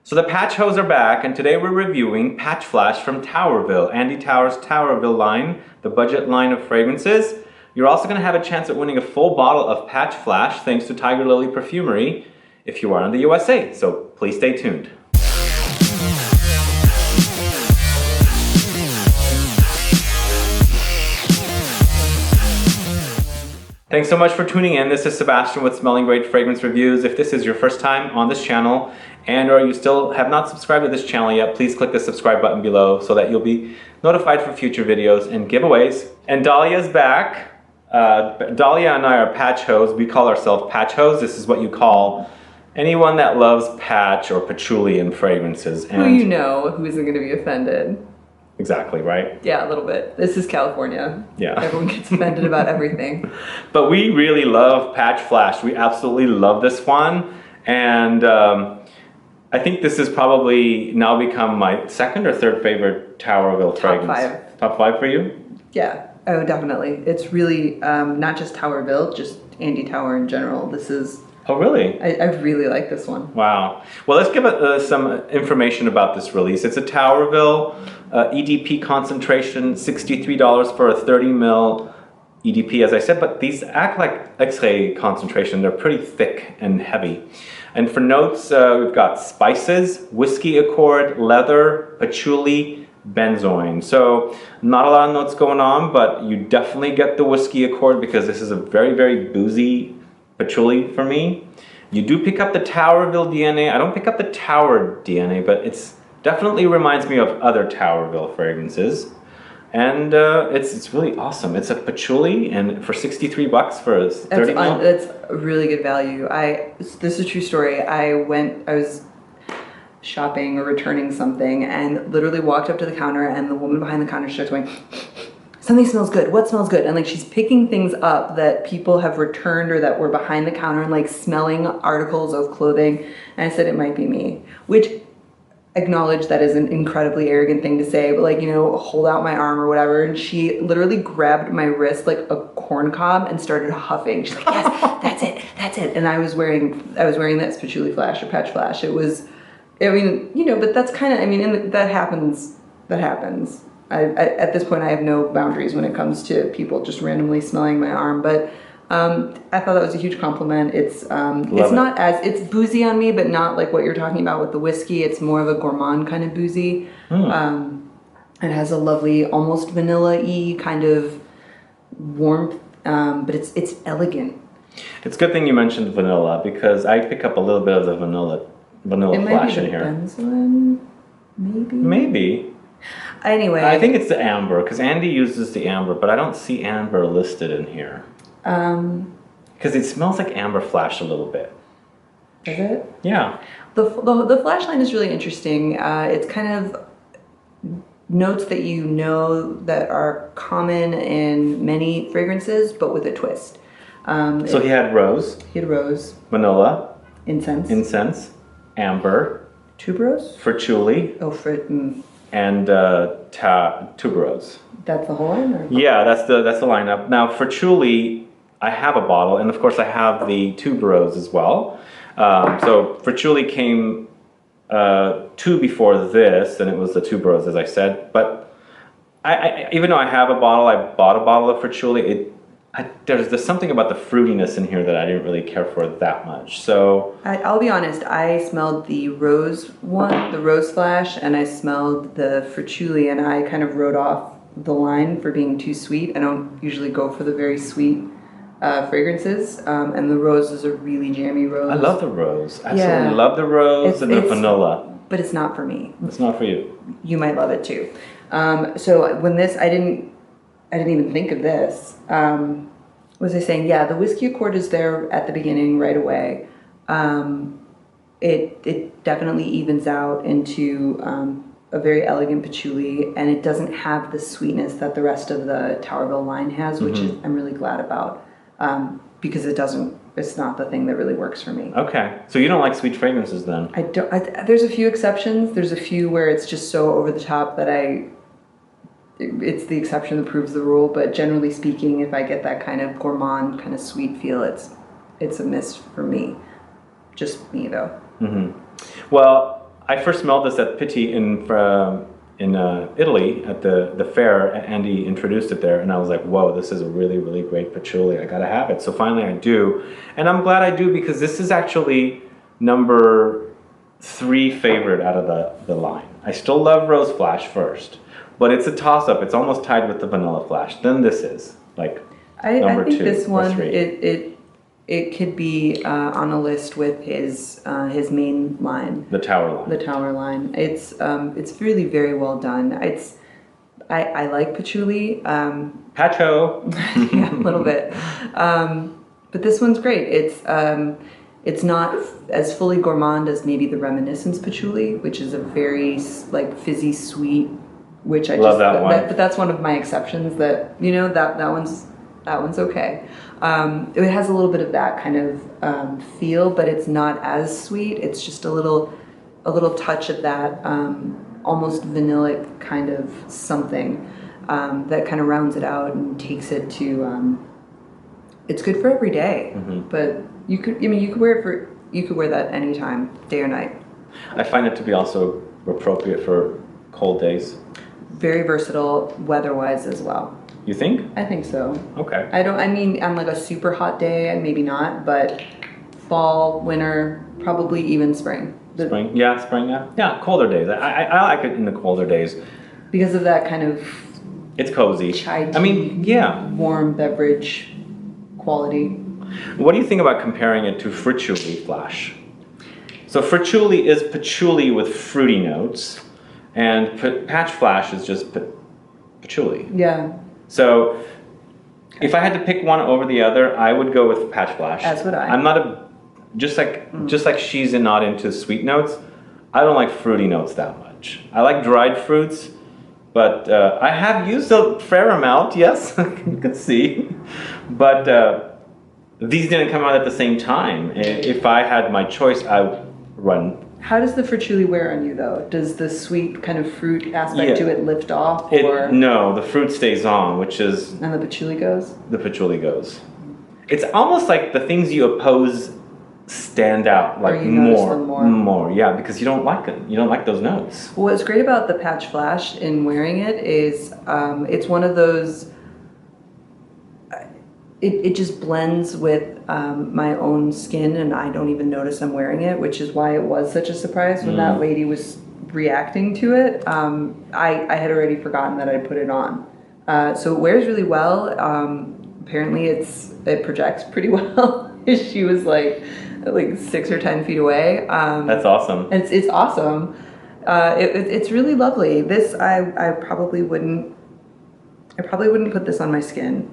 So the Patch Hoes are back, and today we're reviewing Patch Flash from Tauerville, Andy Tauer's Tauerville line, the budget line of fragrances. You're also going to have a chance at winning a full bottle of Patch Flash thanks to Tiger Lily Perfumery if you are in the USA, so please stay tuned. Thanks so much for tuning in. This is Sebastian with Smelling Great Fragrance Reviews. If this is your first time on this channel and or you still have not subscribed to this channel yet, please click the subscribe button below so that you'll be notified for future videos and giveaways. And Dahlia's back. Dahlia and I are Patch Hoes. We call ourselves Patch Hoes. This is what you call anyone that loves patch or patchouli in fragrances. And who you know who isn't going to be offended. Exactly, right? Yeah, a little bit. This is California. Yeah. Everyone gets offended about everything. But we really love Patch Flash. We absolutely love this one. And I think this has probably now become my second or third favorite Tauerville fragrance. Top 5. Top 5 for you? Yeah. Oh, definitely. It's really not just Tauerville, just Andy Tauer in general. This is... Oh, really? I really like this one. Wow. Well, let's give some information about this release. It's a Tauerville EDP concentration, $63 for a 30 ml EDP, as I said, but these act like X-ray concentration. They're pretty thick and heavy. And for notes, we've got spices, whiskey accord, leather, patchouli, benzoin. So not a lot of notes going on, but you definitely get the whiskey accord because this is a very, very boozy patchouli for me. You do pick up the Tauerville DNA. I don't pick up the Tauer DNA, but it's definitely reminds me of other Tauerville fragrances. And it's really awesome. It's a patchouli, and for $63 for a 30 ml. That's a really good value. This is a true story. I was shopping or returning something and literally walked up to the counter, and the woman behind the counter starts going, something smells good. What smells good? And like she's picking things up that people have returned or that were behind the counter and like smelling articles of clothing. And I said, it might be me, which acknowledge that is an incredibly arrogant thing to say, but like, you know, hold out my arm or whatever. And she literally grabbed my wrist like a corn cob and started huffing. She's like, yes, that's it. And I was wearing that Patchouli Flash or Patch Flash. It was, I mean, you know, but that's kind of, I mean, and that happens. At this point, I have no boundaries when it comes to people just randomly smelling my arm. But I thought that was a huge compliment. It's boozy on me, but not like what you're talking about with the whiskey. It's more of a gourmand kind of boozy. It has a lovely, almost vanilla-y kind of warmth, but it's elegant. It's a good thing you mentioned vanilla because I pick up a little bit of the vanilla flash in here. Benzoin, Maybe. Anyway, I think it's the amber because Andy uses the amber, but I don't see amber listed in here. Because it smells like amber flash a little bit. Does it? Yeah. The flash line is really interesting. It's kind of notes that you know that are common in many fragrances, but with a twist. So he had rose. Vanilla. Incense. Amber. Tuberose? Patchouli. Oh, and tuberose. That's the whole line? Or? Yeah, that's the lineup. Now for patchouli, I have a bottle, and of course I have the tuberose as well. So patchouli came two before this, and it was the tuberose, as I said. But I even though I have a bottle, I bought a bottle of patchouli. There's something about the fruitiness in here that I didn't really care for that much. So I'll be honest, I smelled the rose one, the rose flash, and I smelled the patchouli, and I kind of wrote off the line for being too sweet. I don't usually go for the very sweet fragrances, and the rose is a really jammy rose. I love the rose. Absolutely love the rose and the vanilla. But it's not for me. It's not for you. You might love it too. So when this, I didn't even think of this. Was I saying, yeah, the whiskey accord is there at the beginning right away. It definitely evens out into a very elegant patchouli, and it doesn't have the sweetness that the rest of the Tauerville line has, which is, I'm really glad about, because it's not the thing that really works for me. Okay, so you don't like sweet fragrances then? There's a few exceptions. There's a few where it's just so over the top that it's the exception that proves the rule, but generally speaking, if I get that kind of gourmand, kind of sweet feel, it's a miss for me. Just me, though. Well, I first smelled this at Pitti in Italy at the fair. Andy introduced it there, and I was like, whoa, this is a really, really great patchouli. I gotta have it. So finally I do. And I'm glad I do, because this is actually number 3 favorite out of the line. I still love Rose Flash first, but it's a toss-up. It's almost tied with the Vanilla Flash. Then this is like I number think 2 this or one 3. it could be on a list with his main line, The Tower line. the Tower line. It's really very well done. I like patchouli. Patcho. Yeah, a little bit. But this one's great. It's not as fully gourmand as maybe the Reminiscence patchouli, which is a very like fizzy sweet, which I Love that one. but that's one of my exceptions. That that one's okay. It has a little bit of that kind of feel, but it's not as sweet. It's just a little touch of that almost vanillic kind of something that kind of rounds it out and takes it to. It's good for every day, but you could wear that anytime, day or night. I find it to be also appropriate for cold days. Very versatile weather-wise as well. You think? I think so. Okay. I mean, on like a super hot day, maybe not, but fall, winter, probably even spring. Spring, yeah. Yeah, colder days. I like it in the colder days. Because of that kind of It's cozy. chai tea, I mean, yeah. warm beverage quality. What do you think about comparing it to Patchouli Flash? So Patchouli is patchouli with fruity notes, and Patch Flash is just patchouli. Yeah, So if I had to pick one over the other, I would go with Patch Flash. As would I. I'm not just like she's not into sweet notes. I don't like fruity notes that much. I like dried fruits, but I have used a fair amount. Yes, you can see, but these didn't come out at the same time. If I had my choice, I would run. How does the patchouli wear on you though? Does the sweet kind of fruit aspect Yeah. to it lift off, or No, the fruit stays on, which is and the patchouli goes? the patchouli goes. It's almost like the things you oppose stand out, like you notice them more. yeah, because you don't like them. You don't like those notes. What's great about the Patch Flash in wearing it is it's one of those. It just blends with my own skin, and I don't even notice I'm wearing it, which is why it was such a surprise when that lady was reacting to it. I had already forgotten that I put it on. So it wears really well. Apparently it projects pretty well. She was like 6 or 10 feet away. That's awesome. It's awesome. It's really lovely. This I probably wouldn't put this on my skin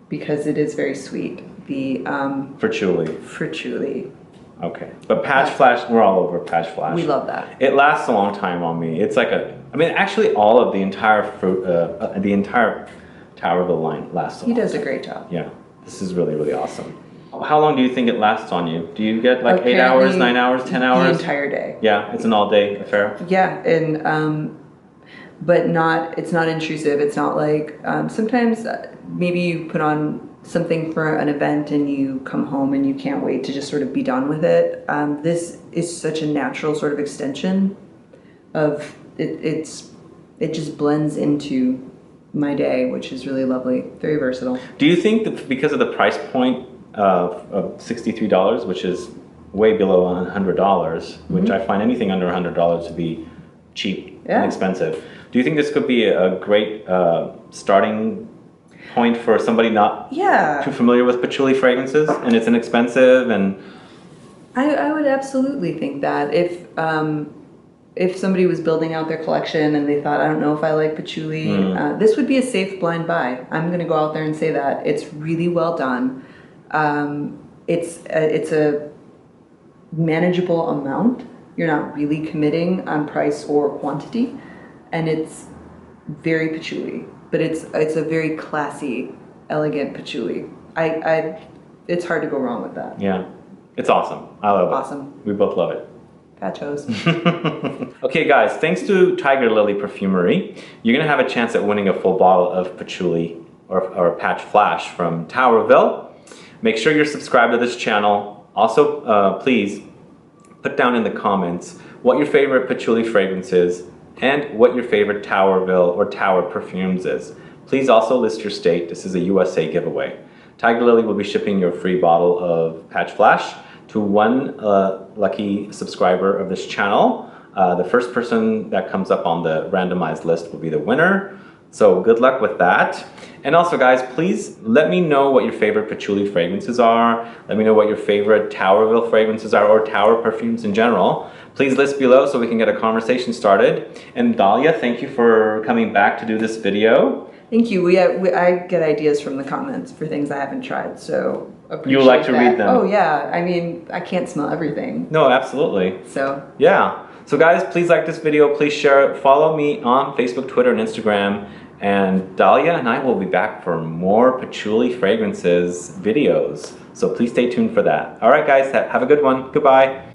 because it is very sweet. The patchouli. Okay, but Patch Flash, we're all over Patch Flash. We love that. It lasts a long time on me. It's like actually all of the entire Tauerville line lasts. He does a great job. Yeah, this is really, really awesome. How long do you think it lasts on you? Do you get like 8 Apparently, hours, 9 hours, 10 hours? The entire day. Yeah, it's an all-day affair. Yeah, and but it's not intrusive. It's not like sometimes maybe you put on something for an event and you come home and you can't wait to just sort of be done with it. This is such a natural sort of extension of it. It just blends into my day, which is really lovely. Very versatile. Do you think that because of the price point of $63, which is way below $100, which I find anything under $100 to be cheap and expensive, do you think this could be a great starting point for somebody not too familiar with patchouli fragrances, and it's inexpensive? And I would absolutely think that if somebody was building out their collection and they thought, I don't know if I like patchouli, this would be a safe blind buy. I'm going to go out there and say that. It's really well done. It's a manageable amount. You're not really committing on price or quantity, and it's very patchouli, but it's a very classy, elegant patchouli. It's hard to go wrong with that. yeah, it's awesome. I love it. Awesome. We both love it. Patchos. Okay, guys, thanks to Tiger Lily Perfumery, you're going to have a chance at winning a full bottle of patchouli or Patch Flash from Tauerville. Make sure you're subscribed to this channel. Also, please put down in the comments what your favorite patchouli fragrance is, and what your favorite Tauerville or Tower perfumes is. Please also list your state. This is a USA giveaway. Tiger Lily will be shipping your free bottle of Patch Flash to one lucky subscriber of this channel. The first person that comes up on the randomized list will be the winner. So good luck with that. And also guys, please let me know what your favorite patchouli fragrances are. Let me know what your favorite Tauerville fragrances are, or Tower perfumes in general. Please list below so we can get a conversation started. And Dahlia, thank you for coming back to do this video. Thank you. I get ideas from the comments for things I haven't tried, so appreciate You like to that. read them? Oh yeah, I mean, I can't smell everything. No, absolutely. So yeah. So guys, please like this video, please share it, follow me on Facebook, Twitter, and Instagram. And Dahlia and I will be back for more patchouli fragrances videos. So please stay tuned for that. All right guys, have a good one. Goodbye.